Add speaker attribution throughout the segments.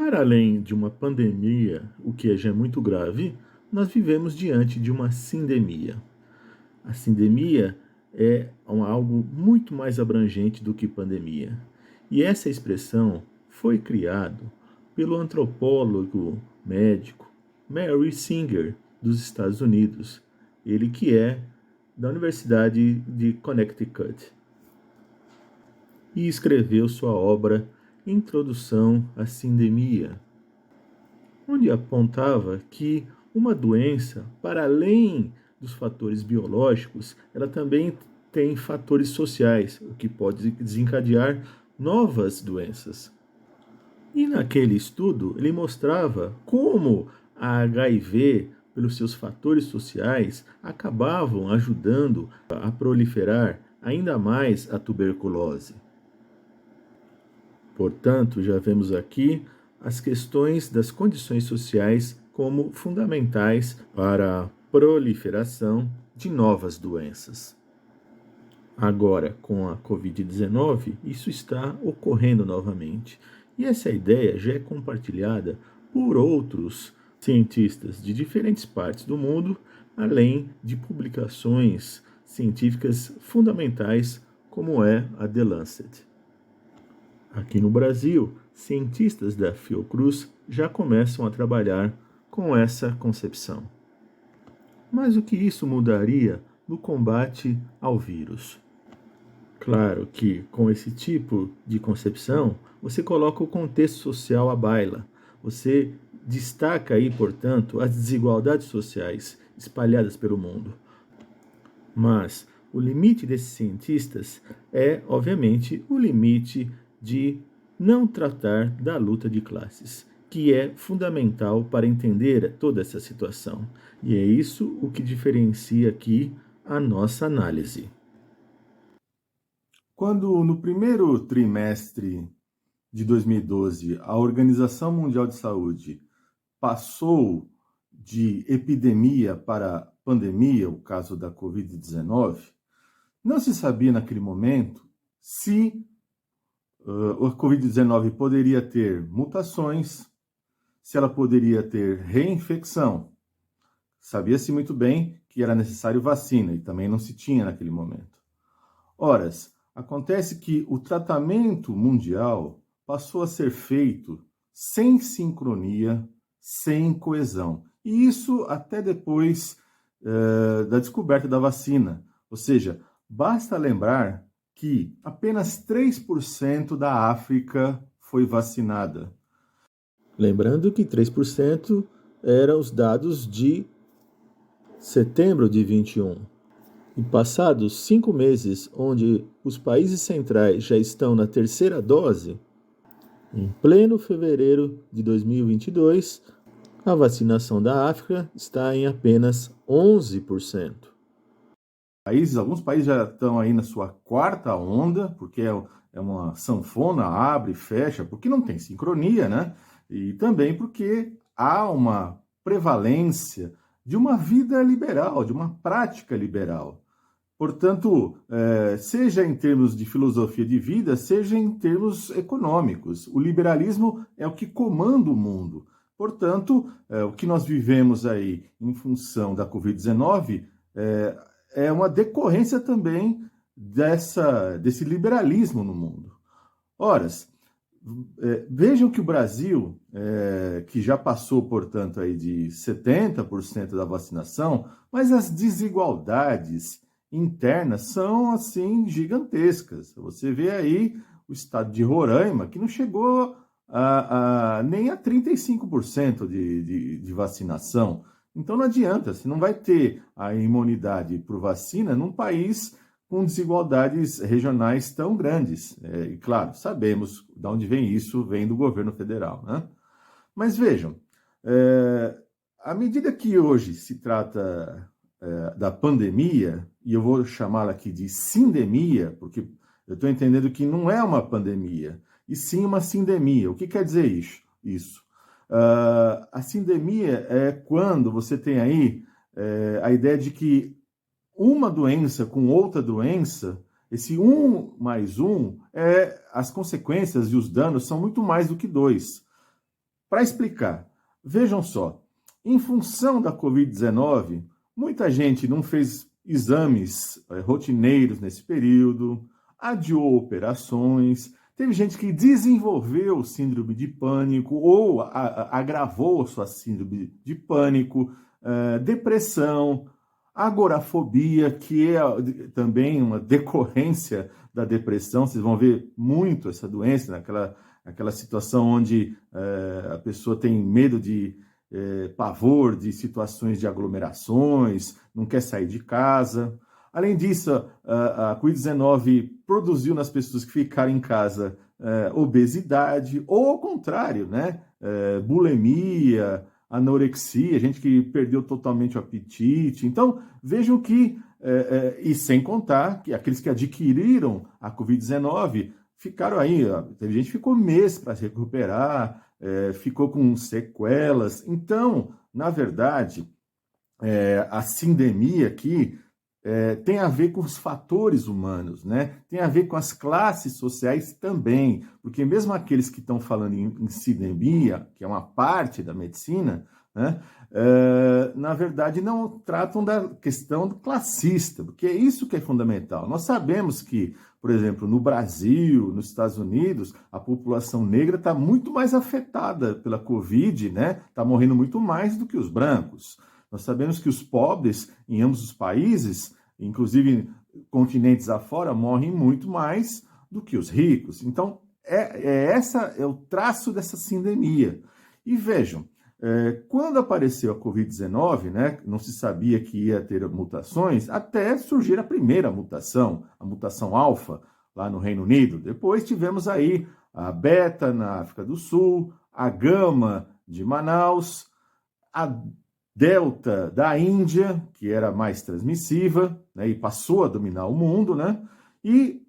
Speaker 1: Para além de uma pandemia, o que já é muito grave, nós vivemos diante de uma sindemia. A sindemia é algo muito mais abrangente do que pandemia. E essa expressão foi criada pelo antropólogo médico Mary Singer, dos Estados Unidos, ele que é da Universidade de Connecticut, e escreveu sua obra Introdução à Sindemia, onde apontava que uma doença, para além dos fatores biológicos, ela também tem fatores sociais, o que pode desencadear novas doenças. E naquele estudo, ele mostrava como a HIV, pelos seus fatores sociais, acabavam ajudando a proliferar ainda mais a tuberculose. Portanto, já vemos aqui as questões das condições sociais como fundamentais para a proliferação de novas doenças. Agora, com a Covid-19, isso está ocorrendo novamente. E essa ideia já é compartilhada por outros cientistas de diferentes partes do mundo, além de publicações científicas fundamentais, como é a The Lancet. Aqui no Brasil, cientistas da Fiocruz já começam a trabalhar com essa concepção. Mas o que isso mudaria no combate ao vírus? Claro que, com esse tipo de concepção, você coloca o contexto social à baila. Você destaca aí, portanto, as desigualdades sociais espalhadas pelo mundo. Mas o limite desses cientistas é, obviamente, o limite de não tratar da luta de classes, que é fundamental para entender toda essa situação. E é isso o que diferencia aqui a nossa análise.
Speaker 2: Quando, no primeiro trimestre de 2012, a Organização Mundial de Saúde passou de epidemia para pandemia, o caso da Covid-19, não se sabia naquele momento se a Covid-19 poderia ter mutações, se ela poderia ter reinfecção. Sabia-se muito bem que era necessário vacina e também não se tinha naquele momento. Ora, acontece que o tratamento mundial passou a ser feito sem sincronia, sem coesão. E isso até depois da descoberta da vacina. Ou seja, basta lembrar que apenas 3% da África foi vacinada.
Speaker 1: Lembrando que 3% eram os dados de setembro de 21. E passados 5 meses, onde os países centrais já estão na terceira dose, em pleno fevereiro de 2022, a vacinação da África está em apenas 11%.
Speaker 2: Alguns países já estão aí na sua quarta onda, porque é uma sanfona, abre e fecha, porque não tem sincronia, né? E também porque há uma prevalência de uma vida liberal, de uma prática liberal. Portanto, seja em termos de filosofia de vida, seja em termos econômicos, o liberalismo é o que comanda o mundo. Portanto, o que nós vivemos aí em função da Covid-19 é uma decorrência também desse liberalismo no mundo. Ora, vejam que o Brasil, que já passou, portanto, aí de 70% da vacinação, mas as desigualdades internas são, assim, gigantescas. Você vê aí o estado de Roraima, que não chegou nem a 35% de vacinação. Então não adianta, você não vai ter a imunidade por vacina num país com desigualdades regionais tão grandes. E claro, sabemos de onde vem isso, vem do governo federal, né? Mas vejam, à medida que hoje se trata da pandemia, e eu vou chamá-la aqui de sindemia, porque eu estou entendendo que não é uma pandemia, e sim uma sindemia. O que quer dizer isso? A sindemia é quando você tem aí a ideia de que uma doença com outra doença, esse 1 mais 1, as consequências e os danos são muito mais do que 2. Para explicar, vejam só, em função da Covid-19, muita gente não fez exames rotineiros nesse período, adiou operações, teve gente que desenvolveu síndrome de pânico ou agravou sua síndrome de pânico, depressão, agorafobia, que é também uma decorrência da depressão. Vocês vão ver muito essa doença naquela situação onde a pessoa tem medo de pavor de situações de aglomerações, não quer sair de casa. Além disso, a Covid-19 produziu nas pessoas que ficaram em casa obesidade, ou ao contrário, né? Bulimia, anorexia, gente que perdeu totalmente o apetite. Então, vejam que, e sem contar que aqueles que adquiriram a Covid-19 ficaram aí, ó, teve gente que ficou mês para se recuperar, ficou com sequelas. Então, na verdade, a sindemia aqui tem a ver com os fatores humanos, né? Tem a ver com as classes sociais também, porque mesmo aqueles que estão falando em sindemia, que é uma parte da medicina, né? Na verdade não tratam da questão classista, porque é isso que é fundamental. Nós sabemos que, por exemplo, no Brasil, nos Estados Unidos, a população negra está muito mais afetada pela Covid, né? Está morrendo muito mais do que os brancos. Nós sabemos que os pobres em ambos os países, inclusive continentes afora, morrem muito mais do que os ricos. Então, essa é o traço dessa sindemia. E vejam, quando apareceu a Covid-19, né, não se sabia que ia ter mutações, até surgir a primeira mutação, a mutação alfa, lá no Reino Unido. Depois tivemos aí a beta na África do Sul, a gama de Manaus, a Delta da Índia, que era mais transmissiva, né, e passou a dominar o mundo, né? E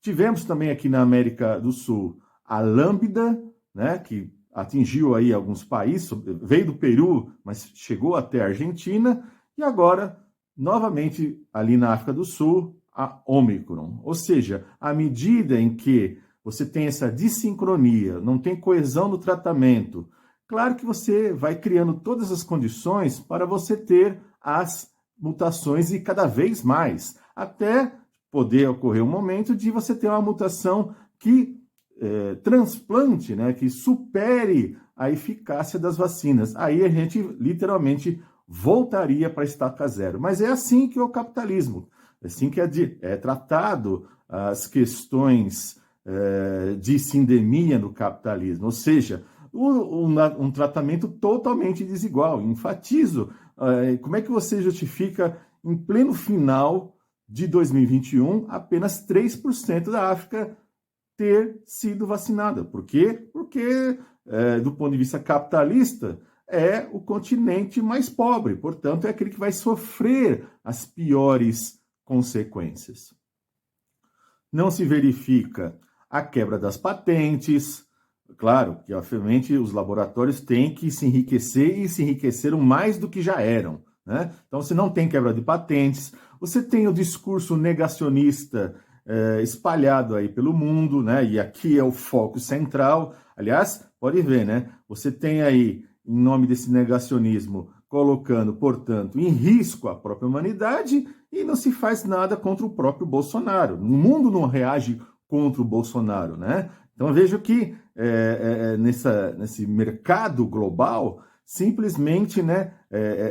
Speaker 2: tivemos também aqui na América do Sul a Lambda, né, que atingiu aí alguns países, veio do Peru, mas chegou até a Argentina, e agora, novamente, ali na África do Sul, a Ômicron. Ou seja, à medida em que você tem essa dissincronia, não tem coesão no tratamento, claro que você vai criando todas as condições para você ter as mutações e cada vez mais, até poder ocorrer um momento de você ter uma mutação que transplante, né, que supere a eficácia das vacinas. Aí a gente literalmente voltaria para a estaca zero. Mas é assim que é o capitalismo, é assim que é tratado as questões de sindemia no capitalismo, ou seja, um tratamento totalmente desigual. Enfatizo, como é que você justifica, em pleno final de 2021, apenas 3% da África ter sido vacinada? Por quê? Porque, do ponto de vista capitalista, é o continente mais pobre, portanto, é aquele que vai sofrer as piores consequências. Não se verifica a quebra das patentes. Claro que, obviamente, os laboratórios têm que se enriquecer e se enriqueceram mais do que já eram, né? Então, você não tem quebra de patentes, você tem o discurso negacionista espalhado aí pelo mundo, né? E aqui é o foco central. Aliás, pode ver, né? Você tem aí, em nome desse negacionismo, colocando, portanto, em risco a própria humanidade e não se faz nada contra o próprio Bolsonaro. O mundo não reage contra o Bolsonaro, né? Então, vejo que nesse mercado global, simplesmente, né,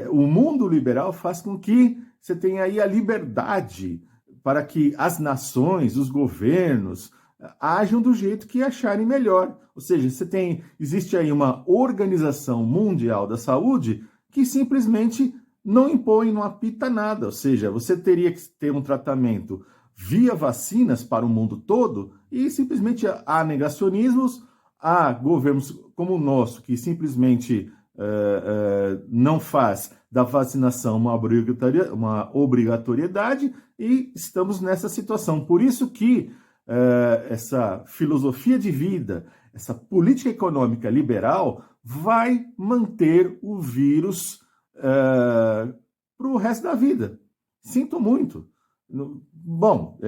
Speaker 2: o mundo liberal faz com que você tenha aí a liberdade para que as nações, os governos, ajam do jeito que acharem melhor. Ou seja, existe aí uma Organização Mundial da Saúde que simplesmente não impõe, não apita nada. Ou seja, você teria que ter um tratamento via vacinas para o mundo todo e simplesmente há negacionismos, há governos como o nosso que simplesmente não faz da vacinação uma obrigatoriedade e estamos nessa situação. Por isso que essa filosofia de vida, essa política econômica liberal vai manter o vírus para o resto da vida. Sinto muito. Bom,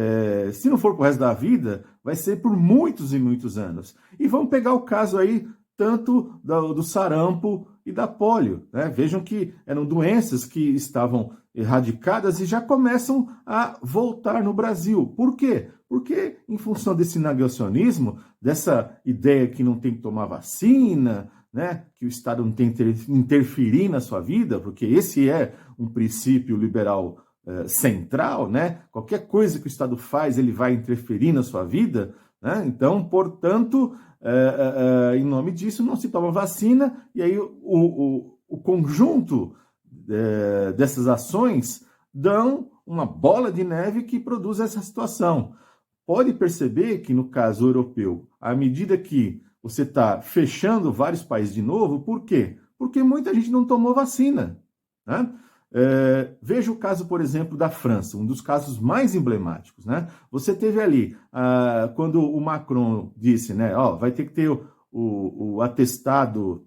Speaker 2: se não for para o resto da vida, vai ser por muitos e muitos anos. E vamos pegar o caso aí tanto do sarampo e da polio, né? Vejam que eram doenças que estavam erradicadas e já começam a voltar no Brasil. Por quê? Porque, em função desse negacionismo, dessa ideia que não tem que tomar vacina, né? Que o Estado não tem que interferir na sua vida, porque esse é um princípio liberal central, né? Qualquer coisa que o Estado faz, ele vai interferir na sua vida, né? Então, portanto, em nome disso, não se toma vacina, e aí o conjunto dessas ações dão uma bola de neve que produz essa situação. Pode perceber que, no caso europeu, à medida que você está fechando vários países de novo, por quê? Porque muita gente não tomou vacina, né? Veja o caso, por exemplo, da França, um dos casos mais emblemáticos, né? Você teve ali, quando o Macron disse, né, vai ter que ter o atestado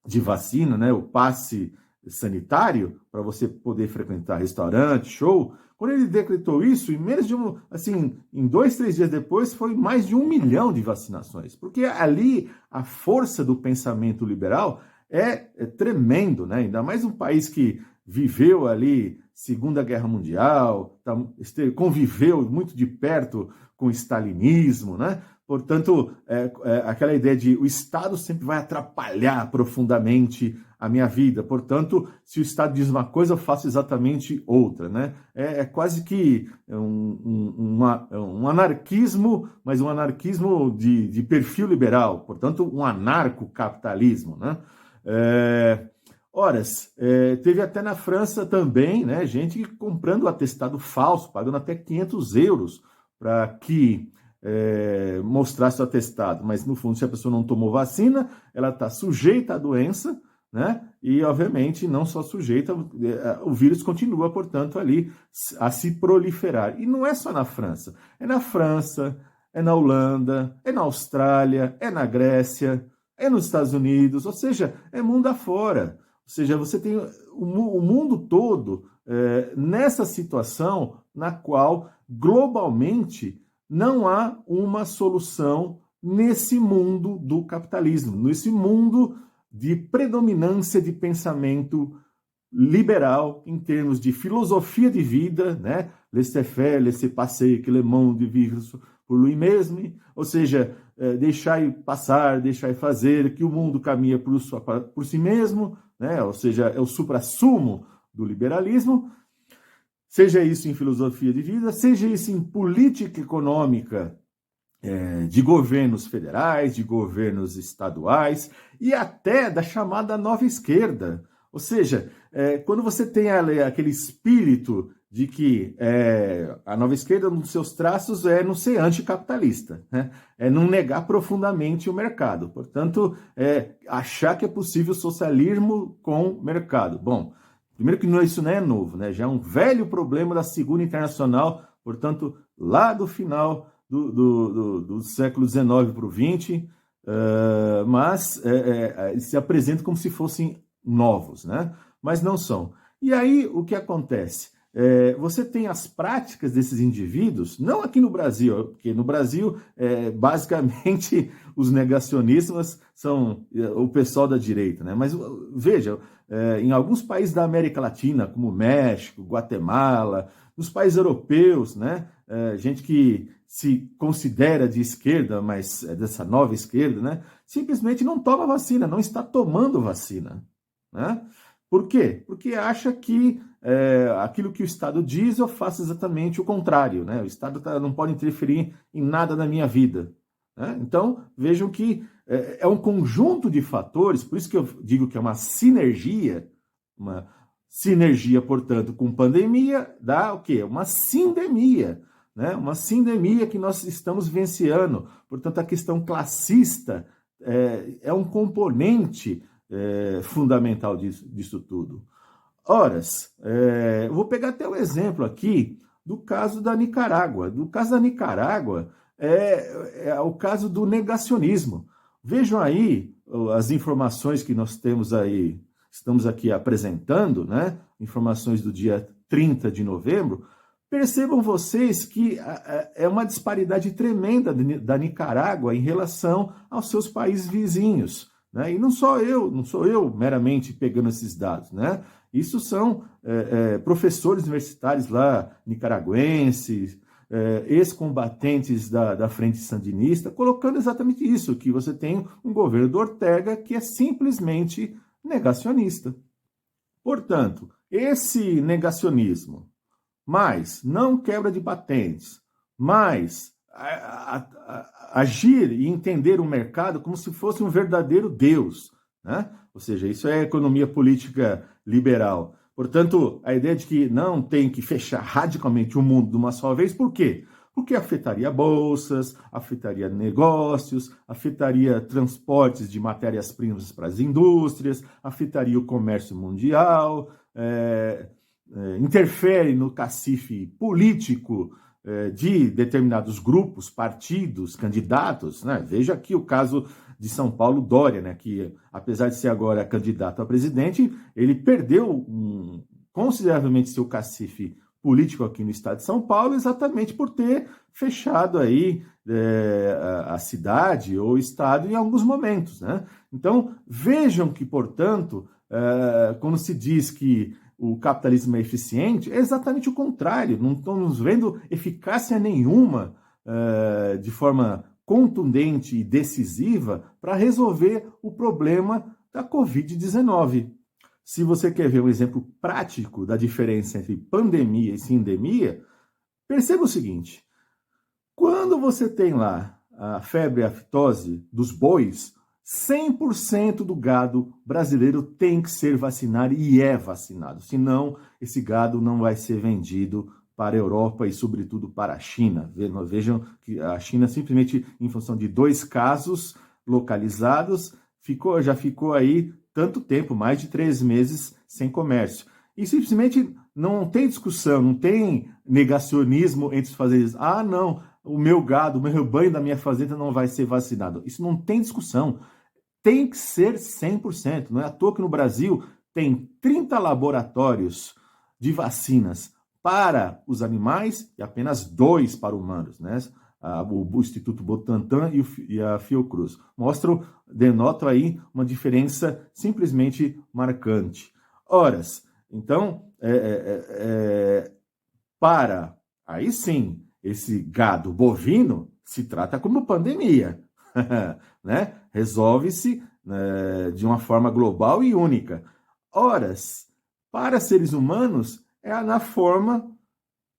Speaker 2: de vacina, né, o passe sanitário, para você poder frequentar restaurante, show. Quando ele decretou isso, em menos de em 2, 3 dias depois, foi mais de 1 milhão de vacinações. Porque ali a força do pensamento liberal é tremendo, né? Ainda mais um país que viveu ali Segunda Guerra Mundial, conviveu muito de perto com o stalinismo, né? Portanto, aquela ideia de o Estado sempre vai atrapalhar profundamente a minha vida. Portanto, se o Estado diz uma coisa, eu faço exatamente outra, né? É quase que um anarquismo, mas um anarquismo de perfil liberal. Portanto, um anarcocapitalismo, né? Teve até na França também, né, gente comprando atestado falso, pagando até 500 euros para que mostrasse o atestado. Mas, no fundo, se a pessoa não tomou vacina, ela está sujeita à doença, né? E, obviamente, não só sujeita, o vírus continua, portanto, ali a se proliferar. E não é só na França. É na França, é na Holanda, é na Austrália, é na Grécia, é nos Estados Unidos, ou seja, é mundo afora. Ou seja, você tem o mundo todo nessa situação na qual, globalmente, não há uma solução nesse mundo do capitalismo, nesse mundo de predominância de pensamento liberal em termos de filosofia de vida, né? Laissez-faire, laissez-passer, que le monde vivre por lui-même, ou seja, deixar passar, deixar fazer, que o mundo caminha por si mesmo, né? Ou seja, é o suprassumo do liberalismo. Seja isso em filosofia de vida, seja isso em política econômica de governos federais, de governos estaduais e até da chamada nova esquerda. Ou seja, quando você tem aquele espírito de que a nova esquerda, um dos seus traços é não ser anticapitalista, né? É não negar profundamente o mercado. Portanto, achar que é possível socialismo com mercado. Bom, primeiro que isso não é novo, né? Já é um velho problema da Segunda Internacional, portanto, lá do final do século XIX para o XX, mas se apresentam como se fossem novos, né? Mas não são. E aí, o que acontece? Você tem as práticas desses indivíduos, não aqui no Brasil, porque no Brasil, basicamente, os negacionistas são o pessoal da direita, né? Mas veja, em alguns países da América Latina, como México, Guatemala, nos países europeus, né? Gente que se considera de esquerda, mas é dessa nova esquerda, né? Simplesmente não toma vacina, não está tomando vacina, né? Por quê? Porque acha que aquilo que o Estado diz, eu faço exatamente o contrário, né? O Estado não pode interferir em nada na minha vida, né? Então, vejam que é um conjunto de fatores, por isso que eu digo que é uma sinergia, portanto, com pandemia, dá o quê? Uma sindemia, né? Uma sindemia que nós estamos vivenciando. Portanto, a questão classista é um componente fundamental disso tudo. Eu vou pegar até o exemplo aqui do caso da Nicarágua. Do caso da Nicarágua é o caso do negacionismo. Vejam aí as informações que nós temos aí, estamos aqui apresentando, né? Informações do dia 30 de novembro. Percebam vocês que é uma disparidade tremenda da Nicarágua em relação aos seus países vizinhos. né? E não sou eu meramente pegando esses dados, né? Isso são professores universitários lá, nicaragüenses, ex-combatentes da Frente Sandinista, colocando exatamente isso, que você tem um governo do Ortega que é simplesmente negacionista. Portanto, esse negacionismo, mais não quebra de patentes, mais agir e entender o mercado como se fosse um verdadeiro Deus, né? Ou seja, isso é economia política liberal. Portanto, a ideia de que não tem que fechar radicalmente o mundo de uma só vez, por quê? Porque afetaria bolsas, afetaria negócios, afetaria transportes de matérias-primas para as indústrias, afetaria o comércio mundial, interfere no cacife político de determinados grupos, partidos, candidatos, né? Veja aqui o caso de São Paulo, Dória, né? Que apesar de ser agora candidato a presidente, ele perdeu consideravelmente seu cacife político aqui no estado de São Paulo, exatamente por ter fechado aí a cidade ou o estado em alguns momentos, né? Então, vejam que, portanto, quando se diz que o capitalismo é eficiente, é exatamente o contrário. Não estamos vendo eficácia nenhuma de forma contundente e decisiva para resolver o problema da Covid-19. Se você quer ver um exemplo prático da diferença entre pandemia e sindemia, perceba o seguinte: quando você tem lá a febre aftosa dos bois, 100% do gado brasileiro tem que ser vacinado e é vacinado. Senão, esse gado não vai ser vendido para a Europa e, sobretudo, para a China. Vejam que a China, simplesmente em função de 2 casos localizados, já ficou aí tanto tempo, mais de 3 meses, sem comércio. E simplesmente não tem discussão, não tem negacionismo entre os fazendeiros. Ah, não, o meu gado, o meu rebanho da minha fazenda não vai ser vacinado. Isso não tem discussão. Tem que ser 100%. Não é à toa que no Brasil tem 30 laboratórios de vacinas para os animais e apenas 2 para humanos, né? O Instituto Butantan e a Fiocruz. Denotam aí uma diferença simplesmente marcante. Horas, então, aí sim, esse gado bovino se trata como pandemia, né? Resolve-se de uma forma global e única. Horas, para seres humanos, é na forma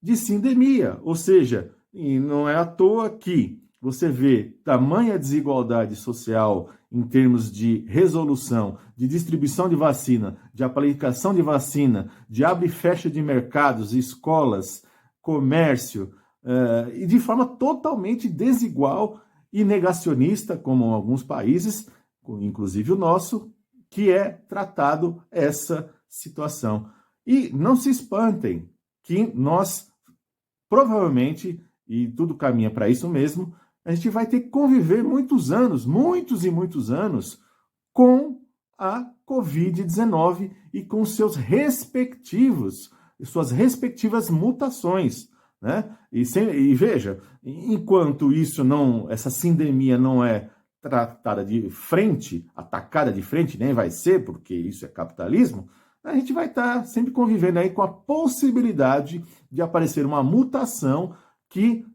Speaker 2: de sindemia, ou seja, e não é à toa que você vê tamanha desigualdade social em termos de resolução, de distribuição de vacina, de aplicação de vacina, de abre e fecha de mercados, escolas, comércio, e de forma totalmente desigual e negacionista, como em alguns países, inclusive o nosso, que é tratado essa situação. E não se espantem que nós, provavelmente, e tudo caminha para isso mesmo, a gente vai ter que conviver muitos e muitos anos, com a Covid-19 e com suas respectivas mutações, né? E veja, enquanto essa sindemia não é tratada de frente, atacada de frente, nem vai ser, porque isso é capitalismo, a gente vai estar sempre convivendo aí com a possibilidade de aparecer uma mutação que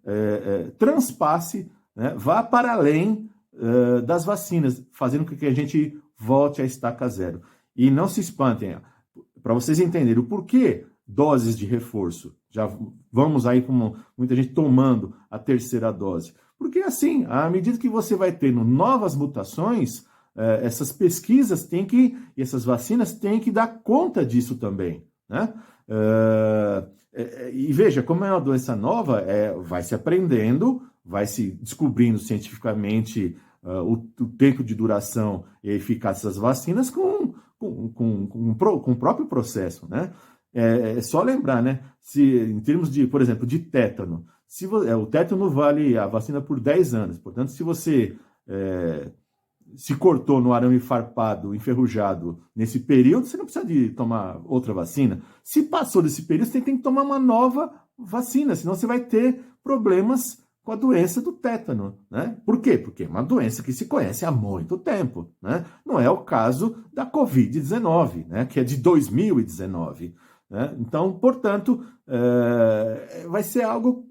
Speaker 2: transpasse, né, vá para além das vacinas, fazendo com que a gente volte à estaca zero. E não se espantem, para vocês entenderem o porquê doses de reforço. Já vamos aí com muita gente tomando a 3ª dose. Porque assim, à medida que você vai tendo novas mutações, essas pesquisas e essas vacinas têm que dar conta disso também, né? E veja, como é uma doença nova, vai se aprendendo, vai se descobrindo cientificamente o tempo de duração e a eficácia das vacinas com o próprio processo, né? É só lembrar, né? Em termos de, por exemplo, de tétano, o tétano vale a vacina por 10 anos, portanto, se você se cortou no arame farpado, enferrujado nesse período, você não precisa de tomar outra vacina. Se passou desse período, você tem que tomar uma nova vacina, senão você vai ter problemas com a doença do tétano, né? Por quê? Porque é uma doença que se conhece há muito tempo, né? Não é o caso da Covid-19, né? Que é de 2019, né? Então, portanto, vai ser algo,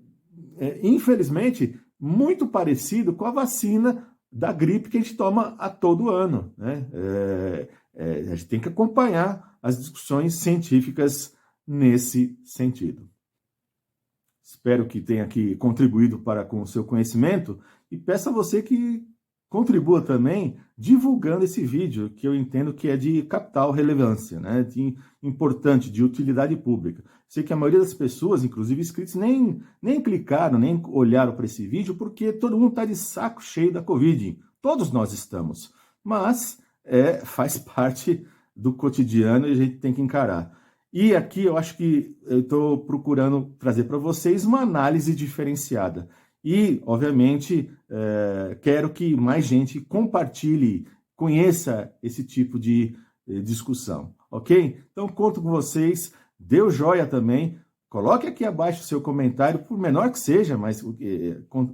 Speaker 2: infelizmente, muito parecido com a vacina da gripe que a gente toma a todo ano, né? A gente tem que acompanhar as discussões científicas nesse sentido. Espero que tenha aqui contribuído com o seu conhecimento e peço a você que contribua também divulgando esse vídeo, que eu entendo que é de capital relevância, né? Importante, de utilidade pública. Sei que a maioria das pessoas, inclusive inscritos, nem clicaram, nem olharam para esse vídeo, porque todo mundo está de saco cheio da Covid. Todos nós estamos. Mas faz parte do cotidiano e a gente tem que encarar. E aqui eu acho que eu estou procurando trazer para vocês uma análise diferenciada. E, obviamente, quero que mais gente compartilhe, conheça esse tipo de discussão, ok? Então, conto com vocês, dê o joia também, coloque aqui abaixo o seu comentário, por menor que seja, mas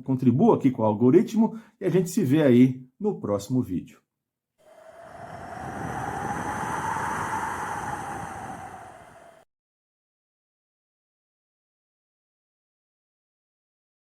Speaker 2: contribua aqui com o algoritmo e a gente se vê aí no próximo vídeo.